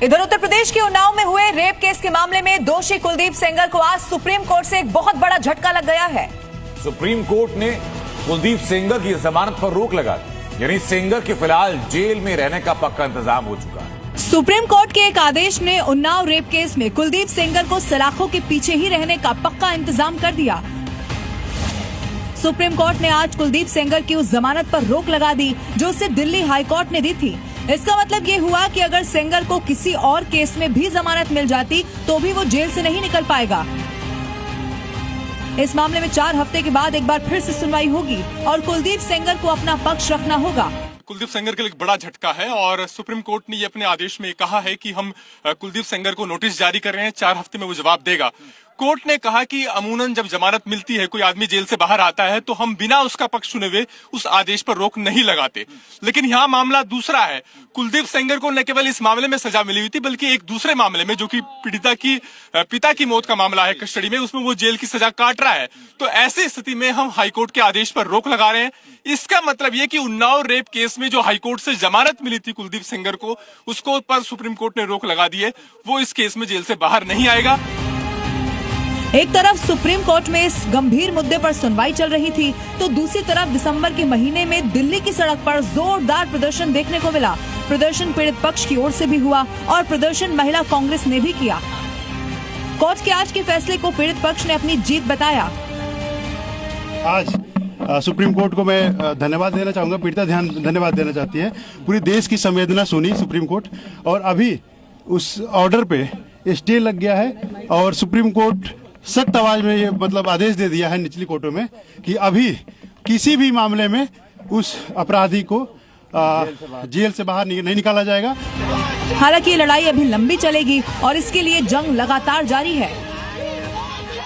इधर उत्तर प्रदेश के उन्नाव में हुए रेप केस के मामले में दोषी कुलदीप सेंगर को आज सुप्रीम कोर्ट से एक बहुत बड़ा झटका लग गया है। सुप्रीम कोर्ट ने कुलदीप सेंगर की जमानत पर रोक लगा दी, यानी सेंगर के फिलहाल जेल में रहने का पक्का इंतजाम हो चुका है। सुप्रीम कोर्ट के एक आदेश ने उन्नाव रेप केस में कुलदीप सेंगर को सलाखों के पीछे ही रहने का पक्का इंतजाम कर दिया। सुप्रीम कोर्ट ने आज कुलदीप सेंगर की उस जमानत पर रोक लगा दी जो उसे दिल्ली हाई कोर्ट ने दी थी। इसका मतलब ये हुआ कि अगर सेंगर को किसी और केस में भी जमानत मिल जाती तो भी वो जेल से नहीं निकल पाएगा। इस मामले में 4 हफ्ते के बाद एक बार फिर से सुनवाई होगी और कुलदीप सेंगर को अपना पक्ष रखना होगा। कुलदीप सेंगर के लिए एक बड़ा झटका है और सुप्रीम कोर्ट ने ये अपने आदेश में कहा है कि हम कुलदीप सेंगर को नोटिस जारी कर रहे हैं, 4 हफ्ते में वो जवाब देगा। कोर्ट ने कहा कि अमूनन जब जमानत मिलती है, कोई आदमी जेल से बाहर आता है तो हम बिना उसका पक्ष सुने हुए उस आदेश पर रोक नहीं लगाते। लेकिन यहाँ मामला दूसरा है। कुलदीप सेंगर को न केवल इस मामले में सजा मिली हुई थी बल्कि एक दूसरे मामले में जो कि पीड़िता की पिता की मौत का मामला है कस्टडी में, उसमें वो जेल की सजा काट रहा है। तो ऐसी स्थिति में हम हाईकोर्ट के आदेश पर रोक लगा रहे हैं। इसका मतलब ये कि उन्नाव रेप केस में जो हाईकोर्ट से जमानत मिली थी कुलदीप सेंगर को, उसको पर सुप्रीम कोर्ट ने रोक लगा दी है। वो इस केस में जेल से बाहर नहीं आएगा। एक तरफ सुप्रीम कोर्ट में इस गंभीर मुद्दे पर सुनवाई चल रही थी तो दूसरी तरफ दिसंबर के महीने में दिल्ली की सड़क पर जोरदार प्रदर्शन देखने को मिला। प्रदर्शन पीड़ित पक्ष की ओर से भी हुआ और प्रदर्शन महिला कांग्रेस ने भी किया। कोर्ट के आज के फैसले को पीड़ित पक्ष ने अपनी जीत बताया। आज सुप्रीम कोर्ट को मैं धन्यवाद देना चाहूंगा, पीड़िता धन्यवाद देना चाहती है। पूरी देश की संवेदना सुनी सुप्रीम कोर्ट और अभी उस ऑर्डर पे स्टे लग गया है और सुप्रीम कोर्ट सख्त आवाज में ये मतलब आदेश दे दिया है निचली कोर्टों में कि अभी किसी भी मामले में उस अपराधी को जेल से बाहर नहीं निकाला जाएगा। हालांकि ये लड़ाई अभी लंबी चलेगी और इसके लिए जंग लगातार जारी है।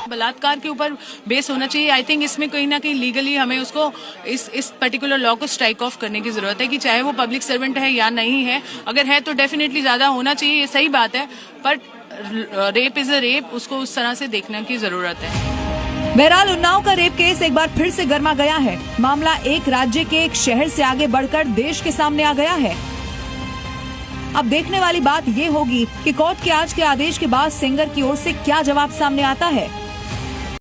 बलात्कार के ऊपर बेस होना चाहिए। आई थिंक इसमें कहीं ना कहीं लीगली हमें उसको इस पर्टिकुलर लॉ को स्ट्राइक ऑफ करने की जरूरत है कि चाहे वो पब्लिक सर्वेंट है या नहीं है। अगर है तो डेफिनेटली ज्यादा होना चाहिए, ये सही बात है, but rape is a rape, उसको उस तरह से देखने की जरूरत है। बहरहाल उन्नाव का रेप केस एक बार फिर से गर्मा गया है। मामला एक राज्य के एक शहर से आगे बढ़कर देश के सामने आ गया है। अब देखने वाली बात ये होगी कि कोर्ट के आज के आदेश के बाद सेंगर की ओर से क्या जवाब सामने आता है।